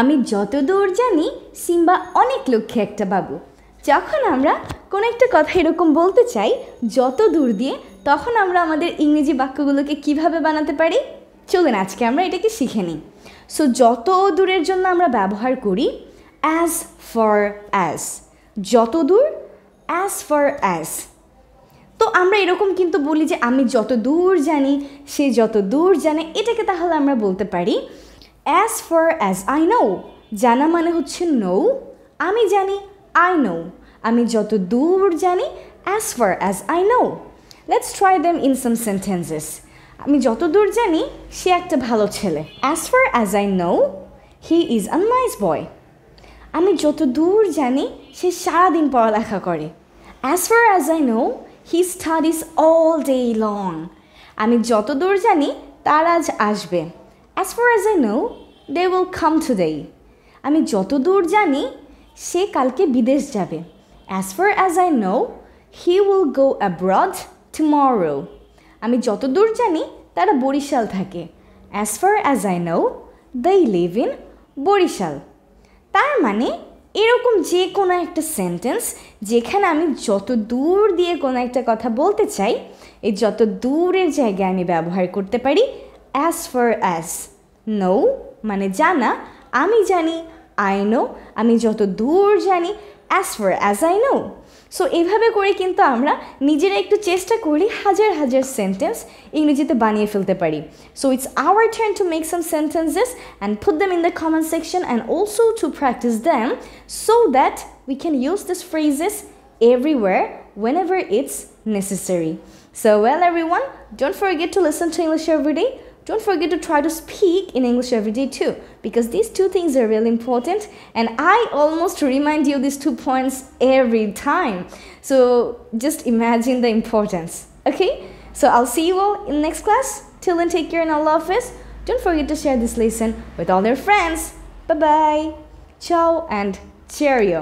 আমি যতদূর জানি সিম্বা অনেক লক্ষ্যে একটা বাবু। যখন আমরা কোনো একটা কথা এরকম বলতে চাই যত দূর দিয়ে, তখন আমরা আমাদের ইংরেজি বাক্যগুলোকে কিভাবে বানাতে পারি? চলুন আজকে আমরা এটাকে শিখে নিই। সো যত দূরের জন্য আমরা ব্যবহার করি অ্যাজ ফর অ্যাজ, যত দূর অ্যাজ ফর অ্যাজ। তো আমরা এরকম কিন্তু বলি যে আমি যত দূর জানি সে যত দূর জানে, এটাকে তাহলে আমরা বলতে পারি as far as I no. জানা মানে হচ্ছে নো, আমি জানি আই নো। আমি যত দূর জানি as far as I know. Let's try them in some sentences. আমি যত দূর জানি সে একটা ভালো ছেলে। As far as I know he is a nice boy. আমি যত দূর জানি সে সারাদিন পড়ালেখা করে। As far as I know he studies all day long. আমি যত দূর জানি তারা আজ আসবে। As far as I know they will come today. আমি যত দূর জানি সে কালকে বিদেশ যাবে। As far as I know he will go abroad tomorrow. আমি যত দূর জানি তারা বরিশাল থাকে। As far as I know they live in Barishal. তার মানে এরকম যে কোনো একটা সেন্টেন্স যেখানে আমি যত দূর দিয়ে কোনো একটা কথা বলতে চাই, এই যত দূরের জায়গায় আমি ব্যবহার করতে পারি অ্যাজ ফর অ্যাজ। নো মানে জানা, আমি জানি আই নো। আমি যত দূর জানি as far as I no. So এভাবে করে কিন্তু আমরা নিজেরা একটু চেষ্টা করি হাজার হাজার সেন্টেন্স ইংরেজিতে বানিয়ে ফেলতে পারি। So it's our turn to make some sentences and put them in the comment section and also to practice them so that we can use this phrases everywhere whenever it's necessary. So well everyone, don't forget to listen to English every day. Don't forget to try to speak in English every day too, because these two things are really important and I almost remind you these 2 points every time. So just imagine the importance. Okay? So I'll see you all in the next class. Till then, take care and Allah Hafiz. Don't forget to share this lesson with all your friends. Bye-bye. Ciao and cheerio.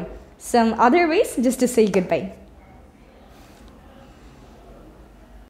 Some other ways just to say goodbye.